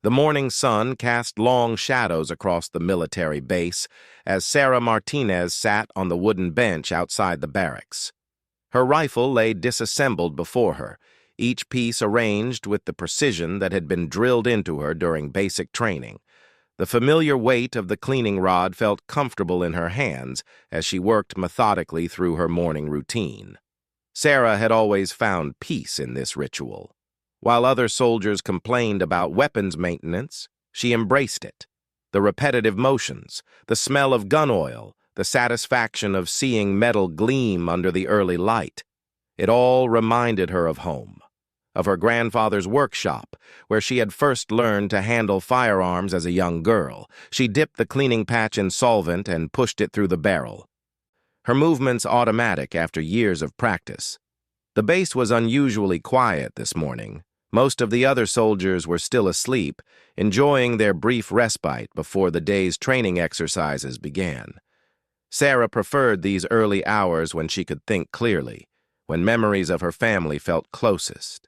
The morning sun cast long shadows across the military base as Sarah Martinez sat on the wooden bench outside the barracks. Her rifle lay disassembled before her, each piece arranged with the precision that had been drilled into her during basic training. The familiar weight of the cleaning rod felt comfortable in her hands as she worked methodically through her morning routine. Sarah had always found peace in this ritual. While other soldiers complained about weapons maintenance, she embraced it. The repetitive motions, the smell of gun oil, the satisfaction of seeing metal gleam under the early light. It all reminded her of home, of her grandfather's workshop, where she had first learned to handle firearms as a young girl. She dipped the cleaning patch in solvent and pushed it through the barrel. Her movements automatic after years of practice. The base was unusually quiet this morning. Most of the other soldiers were still asleep, enjoying their brief respite before the day's training exercises began. Sarah preferred these early hours when she could think clearly, when memories of her family felt closest.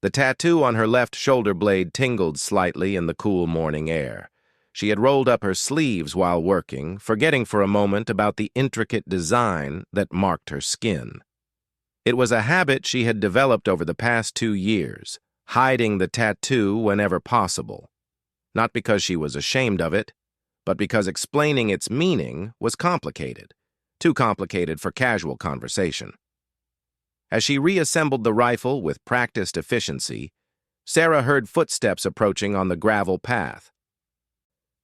The tattoo on her left shoulder blade tingled slightly in the cool morning air. She had rolled up her sleeves while working, forgetting for a moment about the intricate design that marked her skin. It was a habit she had developed over the past 2 years, hiding the tattoo whenever possible. Not because she was ashamed of it, but because explaining its meaning was complicated, too complicated for casual conversation. As she reassembled the rifle with practiced efficiency, Sarah heard footsteps approaching on the gravel path.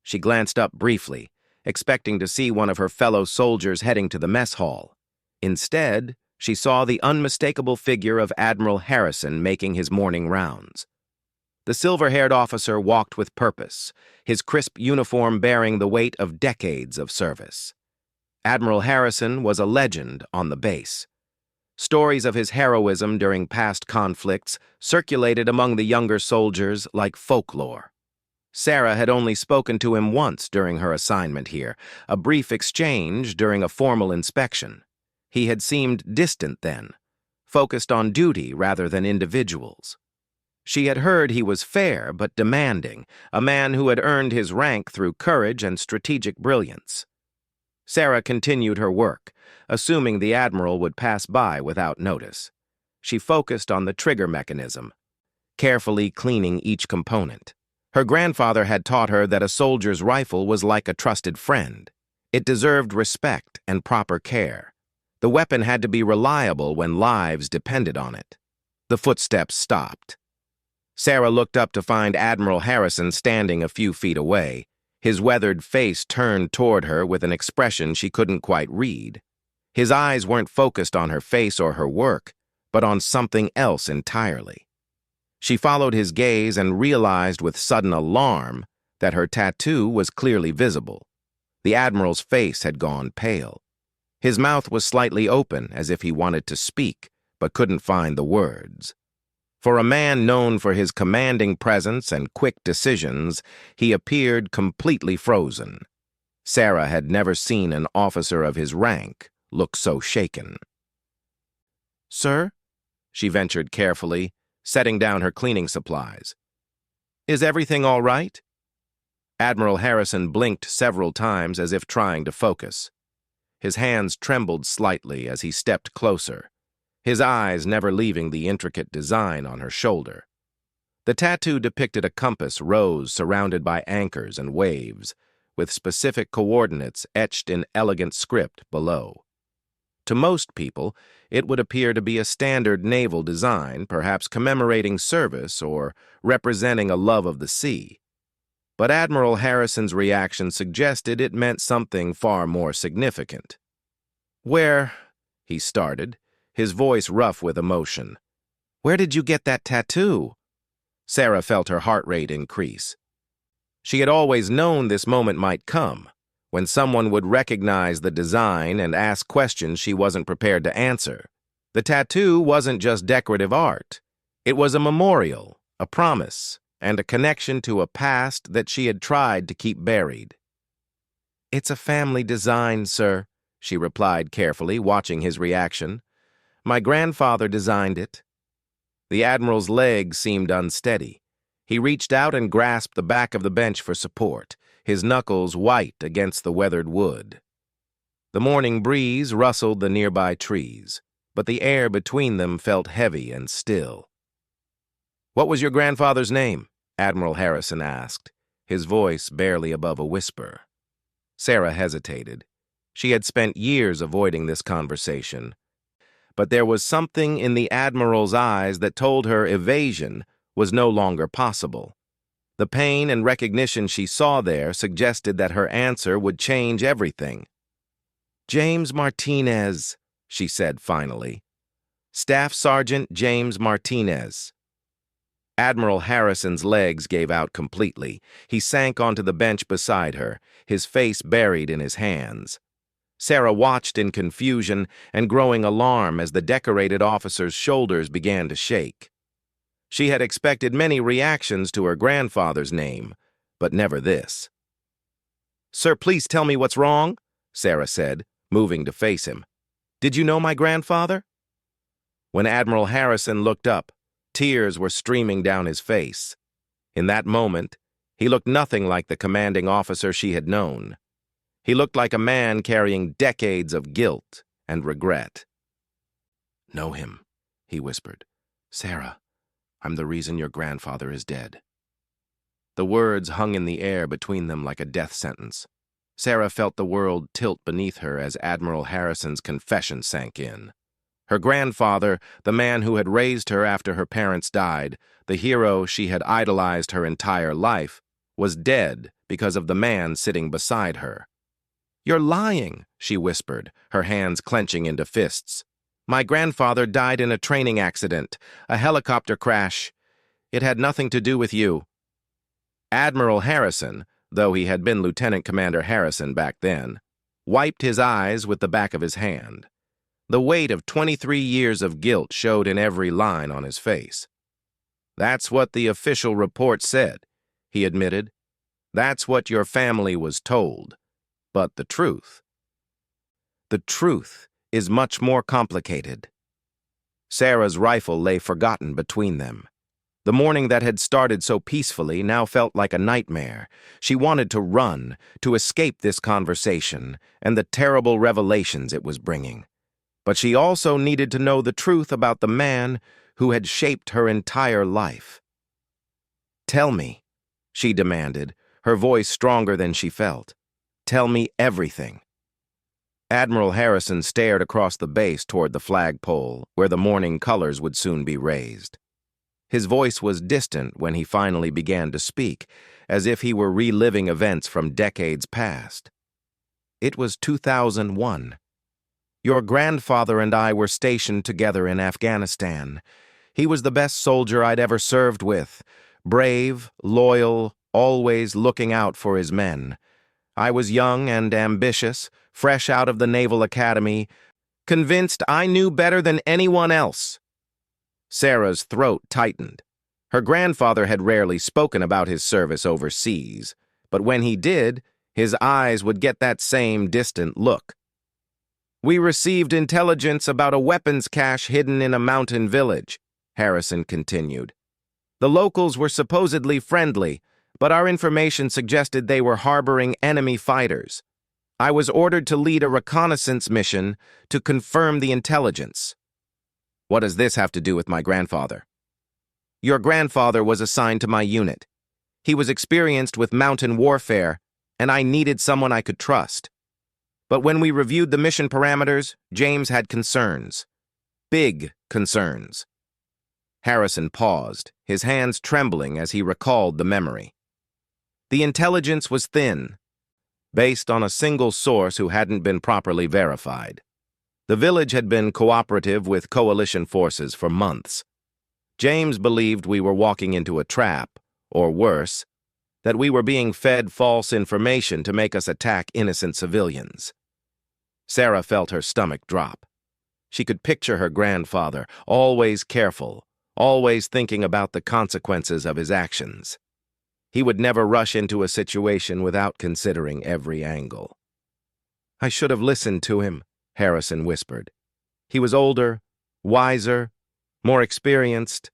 She glanced up briefly, expecting to see one of her fellow soldiers heading to the mess hall. Instead, she saw the unmistakable figure of Admiral Harrison making his morning rounds. The silver-haired officer walked with purpose, his crisp uniform bearing the weight of decades of service. Admiral Harrison was a legend on the base. Stories of his heroism during past conflicts circulated among the younger soldiers like folklore. Sarah had only spoken to him once during her assignment here, a brief exchange during a formal inspection. He had seemed distant then, focused on duty rather than individuals. She had heard he was fair but demanding, a man who had earned his rank through courage and strategic brilliance. Sarah continued her work, assuming the Admiral would pass by without notice. She focused on the trigger mechanism, carefully cleaning each component. Her grandfather had taught her that a soldier's rifle was like a trusted friend. It deserved respect and proper care. The weapon had to be reliable when lives depended on it. The footsteps stopped. Sarah looked up to find Admiral Harrison standing a few feet away, his weathered face turned toward her with an expression she couldn't quite read. His eyes weren't focused on her face or her work, but on something else entirely. She followed his gaze and realized with sudden alarm that her tattoo was clearly visible. The Admiral's face had gone pale. His mouth was slightly open, as if he wanted to speak, but couldn't find the words. For a man known for his commanding presence and quick decisions, he appeared completely frozen. Sarah had never seen an officer of his rank look so shaken. "Sir?" she ventured carefully, setting down her cleaning supplies. "Is everything all right?" Admiral Harrison blinked several times as if trying to focus. His hands trembled slightly as he stepped closer, his eyes never leaving the intricate design on her shoulder. The tattoo depicted a compass rose surrounded by anchors and waves, with specific coordinates etched in elegant script below. To most people, it would appear to be a standard naval design, perhaps commemorating service or representing a love of the sea. But Admiral Harrison's reaction suggested it meant something far more significant. "Where," he started, his voice rough with emotion. "Where did you get that tattoo?" Sarah felt her heart rate increase. She had always known this moment might come, when someone would recognize the design and ask questions she wasn't prepared to answer. The tattoo wasn't just decorative art. It was a memorial, a promise, and a connection to a past that she had tried to keep buried. "It's a family design, sir," she replied carefully, watching his reaction. "My grandfather designed it." The Admiral's legs seemed unsteady. He reached out and grasped the back of the bench for support, his knuckles white against the weathered wood. The morning breeze rustled the nearby trees, but the air between them felt heavy and still. "What was your grandfather's name?" Admiral Harrison asked, his voice barely above a whisper. Sarah hesitated. She had spent years avoiding this conversation, but there was something in the Admiral's eyes that told her evasion was no longer possible. The pain and recognition she saw there suggested that her answer would change everything. "James Martinez," she said finally. "Staff Sergeant James Martinez." Admiral Harrison's legs gave out completely. He sank onto the bench beside her, his face buried in his hands. Sarah watched in confusion and growing alarm as the decorated officer's shoulders began to shake. She had expected many reactions to her grandfather's name, but never this. "Sir, please tell me what's wrong," Sarah said, moving to face him. "Did you know my grandfather?" When Admiral Harrison looked up, tears were streaming down his face. In that moment, he looked nothing like the commanding officer she had known. He looked like a man carrying decades of guilt and regret. "Know him," he whispered. "Sarah, I'm the reason your grandfather is dead." The words hung in the air between them like a death sentence. Sarah felt the world tilt beneath her as Admiral Harrison's confession sank in. Her grandfather, the man who had raised her after her parents died, the hero she had idolized her entire life, was dead because of the man sitting beside her. "You're lying," she whispered, her hands clenching into fists. "My grandfather died in a training accident, a helicopter crash. It had nothing to do with you." Admiral Harrison, though he had been Lieutenant Commander Harrison back then, wiped his eyes with the back of his hand. The weight of 23 years of guilt showed in every line on his face. "That's what the official report said," he admitted. "That's what your family was told. But the truth is much more complicated." Sarah's rifle lay forgotten between them. The morning that had started so peacefully now felt like a nightmare. She wanted to run, to escape this conversation and the terrible revelations it was bringing. But she also needed to know the truth about the man who had shaped her entire life. "Tell me," she demanded, her voice stronger than she felt. "Tell me everything." Admiral Harrison stared across the base toward the flagpole, where the morning colors would soon be raised. His voice was distant when he finally began to speak, as if he were reliving events from decades past. "It was 2001. Your grandfather and I were stationed together in Afghanistan. He was the best soldier I'd ever served with, brave, loyal, always looking out for his men. I was young and ambitious, fresh out of the Naval Academy, convinced I knew better than anyone else." Sarah's throat tightened. Her grandfather had rarely spoken about his service overseas, but when he did, his eyes would get that same distant look. "We received intelligence about a weapons cache hidden in a mountain village," Harrison continued. "The locals were supposedly friendly, but our information suggested they were harboring enemy fighters. I was ordered to lead a reconnaissance mission to confirm the intelligence." "What does this have to do with my grandfather?" "Your grandfather was assigned to my unit. He was experienced with mountain warfare, and I needed someone I could trust. But when we reviewed the mission parameters, James had concerns. Big concerns." Harrison paused, his hands trembling as he recalled the memory. The intelligence was thin, based on a single source who hadn't been properly verified. The village had been cooperative with coalition forces for months. James believed we were walking into a trap, or worse, that we were being fed false information to make us attack innocent civilians. Sarah felt her stomach drop. She could picture her grandfather, always careful, always thinking about the consequences of his actions. He would never rush into a situation without considering every angle. "I should have listened to him," Harrison whispered. "He was older, wiser, more experienced.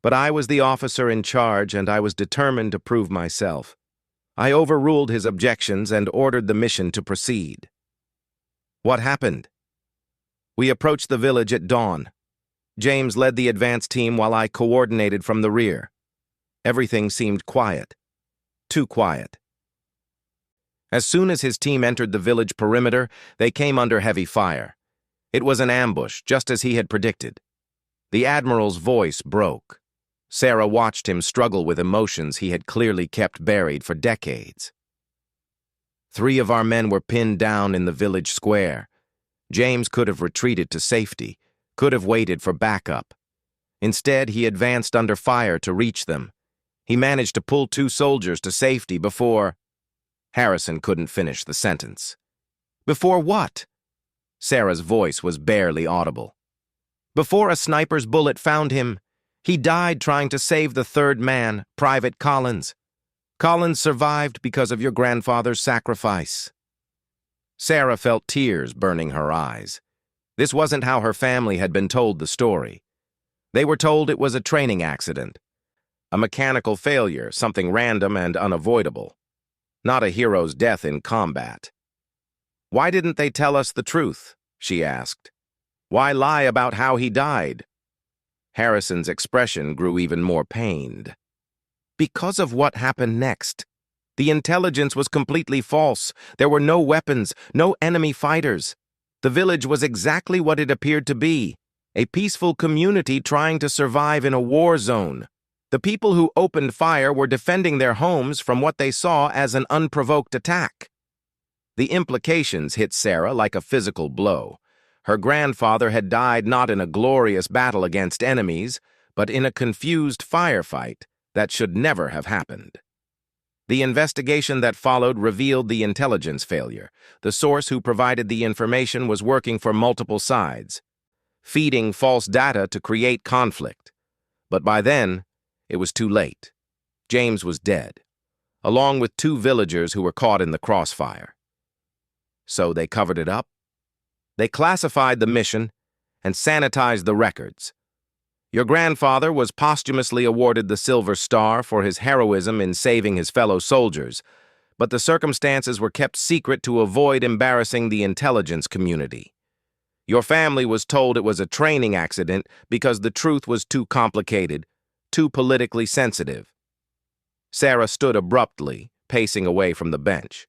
But I was the officer in charge, and I was determined to prove myself. I overruled his objections and ordered the mission to proceed. What happened? We approached the village at dawn. James led the advance team while I coordinated from the rear. Everything seemed quiet. Too quiet. As soon as his team entered the village perimeter, they came under heavy fire. It was an ambush, just as he had predicted. The Admiral's voice broke. Sarah watched him struggle with emotions he had clearly kept buried for decades. 3 of our men were pinned down in the village square. James could have retreated to safety, could have waited for backup. Instead, he advanced under fire to reach them. He managed to pull 2 soldiers to safety before... Harrison couldn't finish the sentence. Before what? Sarah's voice was barely audible. Before a sniper's bullet found him. He died trying to save the 3rd man, Private Collins. Collins survived because of your grandfather's sacrifice. Sarah felt tears burning her eyes. This wasn't how her family had been told the story. They were told it was a training accident, a mechanical failure, something random and unavoidable, not a hero's death in combat. Why didn't they tell us the truth? She asked. Why lie about how he died? Harrison's expression grew even more pained. Because of what happened next. The intelligence was completely false. There were no weapons, no enemy fighters. The village was exactly what it appeared to be, a peaceful community trying to survive in a war zone. The people who opened fire were defending their homes from what they saw as an unprovoked attack. The implications hit Sarah like a physical blow. Her grandfather had died not in a glorious battle against enemies, but in a confused firefight that should never have happened. The investigation that followed revealed the intelligence failure. The source who provided the information was working for multiple sides, feeding false data to create conflict. But by then, it was too late. James was dead, along with 2 villagers who were caught in the crossfire. So they covered it up. They classified the mission and sanitized the records. Your grandfather was posthumously awarded the Silver Star for his heroism in saving his fellow soldiers, but the circumstances were kept secret to avoid embarrassing the intelligence community. Your family was told it was a training accident because the truth was too complicated, too politically sensitive. Sarah stood abruptly, pacing away from the bench.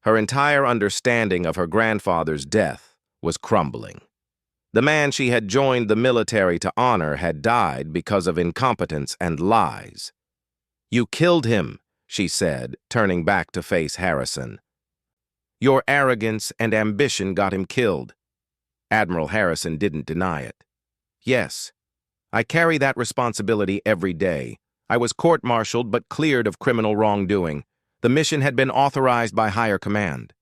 Her entire understanding of her grandfather's death was crumbling. The man she had joined the military to honor had died because of incompetence and lies. You killed him, she said, turning back to face Harrison. Your arrogance and ambition got him killed. Admiral Harrison didn't deny it. Yes, I carry that responsibility every day. I was court-martialed but cleared of criminal wrongdoing. The mission had been authorized by higher command.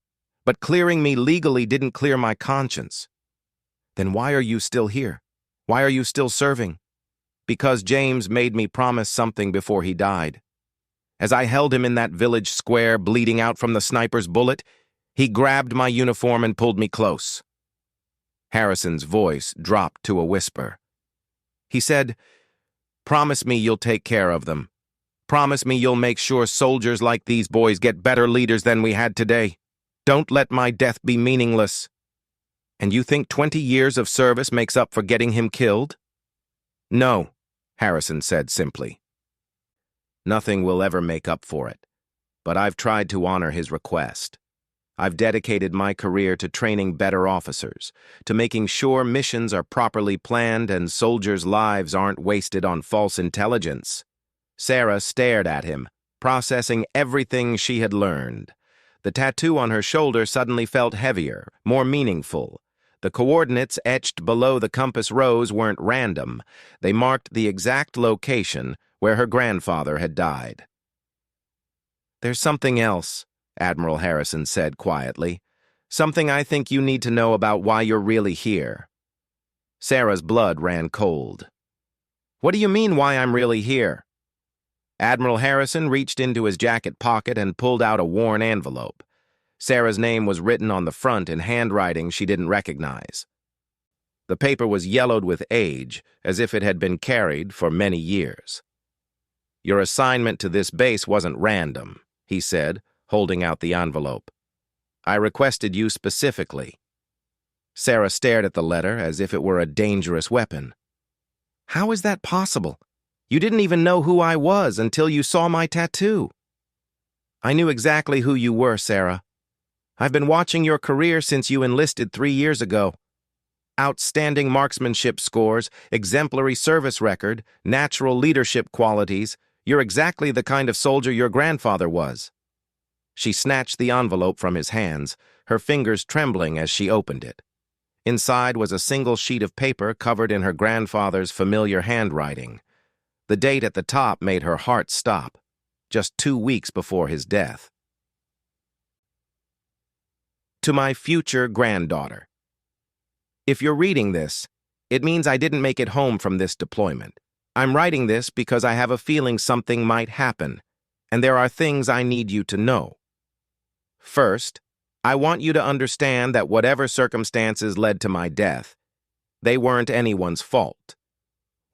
But clearing me legally didn't clear my conscience. Then why are you still here? Why are you still serving? Because James made me promise something before he died. As I held him in that village square, bleeding out from the sniper's bullet, he grabbed my uniform and pulled me close. Harrison's voice dropped to a whisper. He said, "Promise me you'll take care of them. Promise me you'll make sure soldiers like these boys get better leaders than we had today. Don't let my death be meaningless." And you think 20 years of service makes up for getting him killed? No, Harrison said simply. Nothing will ever make up for it, but I've tried to honor his request. I've dedicated my career to training better officers, to making sure missions are properly planned and soldiers' lives aren't wasted on false intelligence. Sarah stared at him, processing everything she had learned. The tattoo on her shoulder suddenly felt heavier, more meaningful. The coordinates etched below the compass rose weren't random. They marked the exact location where her grandfather had died. "There's something else," Admiral Harrison said quietly. "Something I think you need to know about why you're really here." Sarah's blood ran cold. "What do you mean why I'm really here?" Admiral Harrison reached into his jacket pocket and pulled out a worn envelope. Sarah's name was written on the front in handwriting she didn't recognize. The paper was yellowed with age, as if it had been carried for many years. "Your assignment to this base wasn't random," he said, holding out the envelope. "I requested you specifically." Sarah stared at the letter as if it were a dangerous weapon. "How is that possible? You didn't even know who I was until you saw my tattoo." "I knew exactly who you were, Sarah. I've been watching your career since you enlisted 3 years ago. Outstanding marksmanship scores, exemplary service record, natural leadership qualities. You're exactly the kind of soldier your grandfather was." She snatched the envelope from his hands, her fingers trembling as she opened it. Inside was a single sheet of paper covered in her grandfather's familiar handwriting. The date at the top made her heart stop, just 2 weeks before his death. To my future granddaughter. If you're reading this, it means I didn't make it home from this deployment. I'm writing this because I have a feeling something might happen, and there are things I need you to know. First, I want you to understand that whatever circumstances led to my death, they weren't anyone's fault.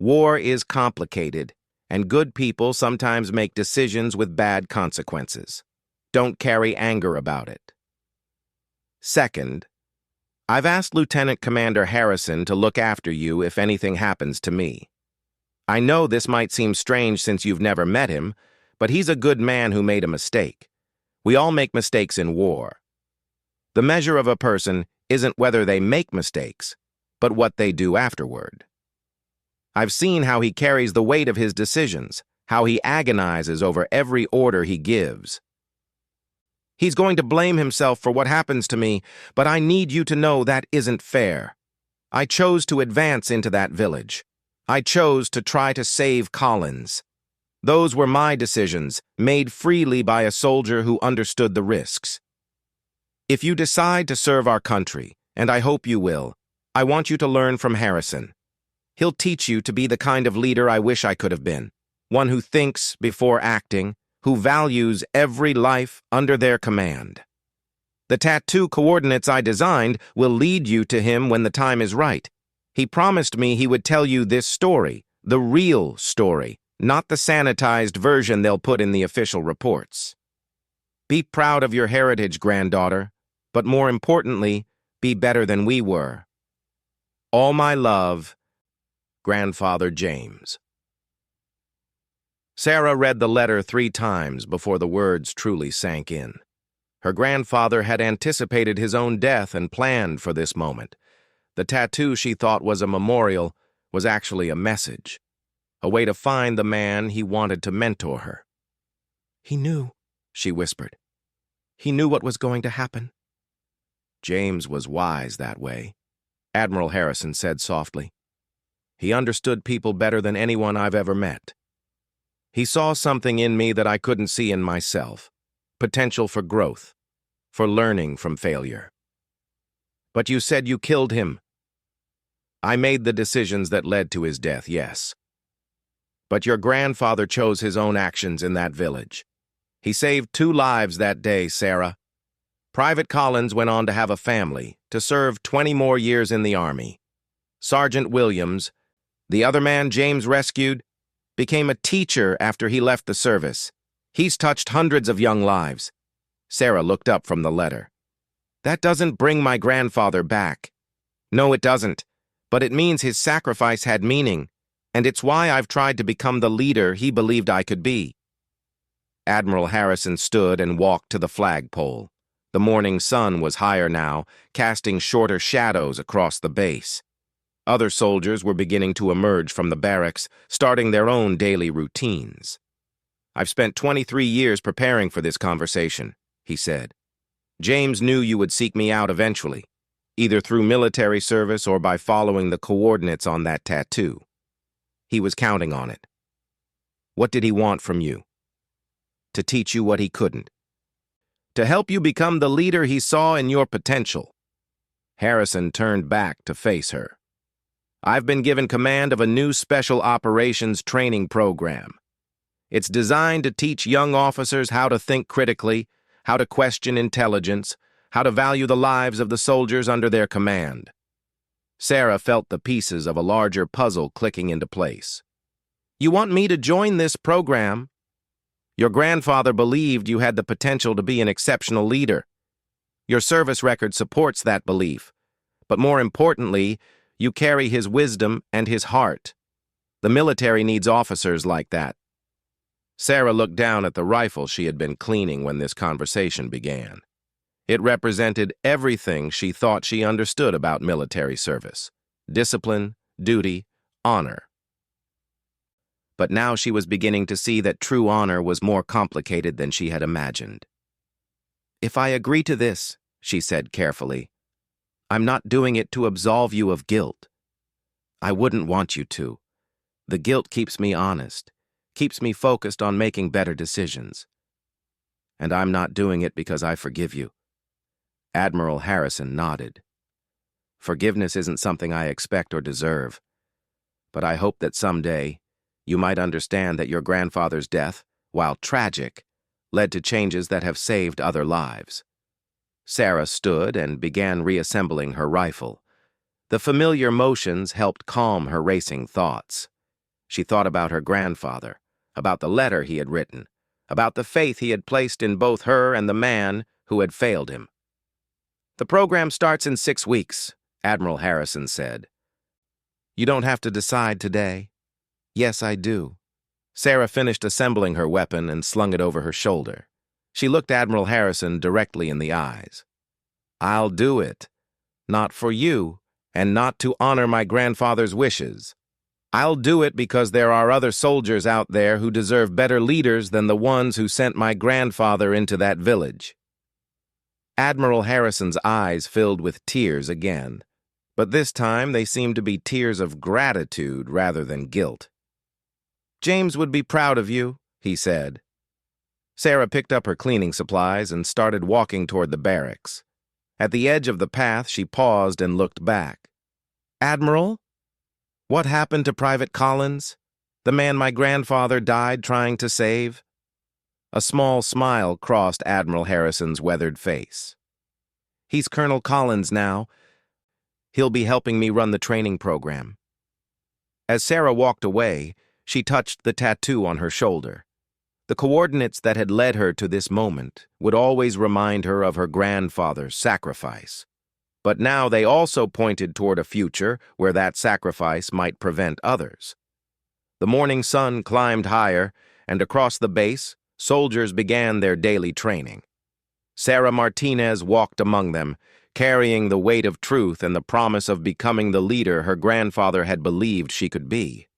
War is complicated, and good people sometimes make decisions with bad consequences. Don't carry anger about it. Second, I've asked Lieutenant Commander Harrison to look after you if anything happens to me. I know this might seem strange since you've never met him, but he's a good man who made a mistake. We all make mistakes in war. The measure of a person isn't whether they make mistakes, but what they do afterward. I've seen how he carries the weight of his decisions, how he agonizes over every order he gives. He's going to blame himself for what happens to me, but I need you to know that isn't fair. I chose to advance into that village. I chose to try to save Collins. Those were my decisions, made freely by a soldier who understood the risks. If you decide to serve our country, and I hope you will, I want you to learn from Harrison. He'll teach you to be the kind of leader I wish I could have been, one who thinks before acting, who values every life under their command. The tattoo coordinates I designed will lead you to him when the time is right. He promised me he would tell you this story, the real story, not the sanitized version they'll put in the official reports. Be proud of your heritage, granddaughter, but more importantly, be better than we were. All my love, Grandfather James. Sarah read the letter 3 times before the words truly sank in. Her grandfather had anticipated his own death and planned for this moment. The tattoo she thought was a memorial was actually a message, a way to find the man he wanted to mentor her. "He knew," she whispered. "He knew what was going to happen." "James was wise that way," Admiral Harrison said softly. "He understood people better than anyone I've ever met. He saw something in me that I couldn't see in myself, potential for growth, for learning from failure." "But you said you killed him." "I made the decisions that led to his death, yes. But your grandfather chose his own actions in that village. He saved 2 lives that day, Sarah. Private Collins went on to have a family, to serve 20 more years in the Army. Sergeant Williams, the other man James rescued, became a teacher after he left the service. He's touched hundreds of young lives." Sarah looked up from the letter. "That doesn't bring my grandfather back." "No, it doesn't. But it means his sacrifice had meaning, and it's why I've tried to become the leader he believed I could be." Admiral Harrison stood and walked to the flagpole. The morning sun was higher now, casting shorter shadows across the base. Other soldiers were beginning to emerge from the barracks, starting their own daily routines. "I've spent 23 years preparing for this conversation," he said. "James knew you would seek me out eventually, either through military service or by following the coordinates on that tattoo. He was counting on it. What did he want from you? To teach you what he couldn't. To help you become the leader he saw in your potential." Harrison turned back to face her. "I've been given command of a new special operations training program. It's designed to teach young officers how to think critically, how to question intelligence, how to value the lives of the soldiers under their command." Sarah felt the pieces of a larger puzzle clicking into place. You want me to join this program? Your grandfather believed you had the potential to be an exceptional leader. Your service record supports that belief. But more importantly, you carry his wisdom and his heart. The military needs officers like that. Sarah looked down at the rifle she had been cleaning when this conversation began. It represented everything she thought she understood about military service: discipline, duty, honor. But now she was beginning to see that true honor was more complicated than she had imagined. If I agree to this, she said carefully, I'm not doing it to absolve you of guilt. I wouldn't want you to. The guilt keeps me honest, keeps me focused on making better decisions. And I'm not doing it because I forgive you. Admiral Harrison nodded. Forgiveness isn't something I expect or deserve, but I hope that someday you might understand that your grandfather's death, while tragic, led to changes that have saved other lives. Sarah stood and began reassembling her rifle. The familiar motions helped calm her racing thoughts. She thought about her grandfather, about the letter he had written, about the faith he had placed in both her and the man who had failed him. The program starts in 6 weeks, Admiral Harrison said. You don't have to decide today. Yes, I do. Sarah finished assembling her weapon and slung it over her shoulder. She looked Admiral Harrison directly in the eyes. I'll do it. Not for you, and not to honor my grandfather's wishes. I'll do it because there are other soldiers out there who deserve better leaders than the ones who sent my grandfather into that village. Admiral Harrison's eyes filled with tears again, but this time they seemed to be tears of gratitude rather than guilt. James would be proud of you, he said. Sarah picked up her cleaning supplies and started walking toward the barracks. At the edge of the path, she paused and looked back. Admiral? What happened to Private Collins, the man my grandfather died trying to save? A small smile crossed Admiral Harrison's weathered face. He's Colonel Collins now. He'll be helping me run the training program. As Sarah walked away, she touched the tattoo on her shoulder. The coordinates that had led her to this moment would always remind her of her grandfather's sacrifice. But now they also pointed toward a future where that sacrifice might prevent others. The morning sun climbed higher, and across the base, soldiers began their daily training. Sarah Martinez walked among them, carrying the weight of truth and the promise of becoming the leader her grandfather had believed she could be.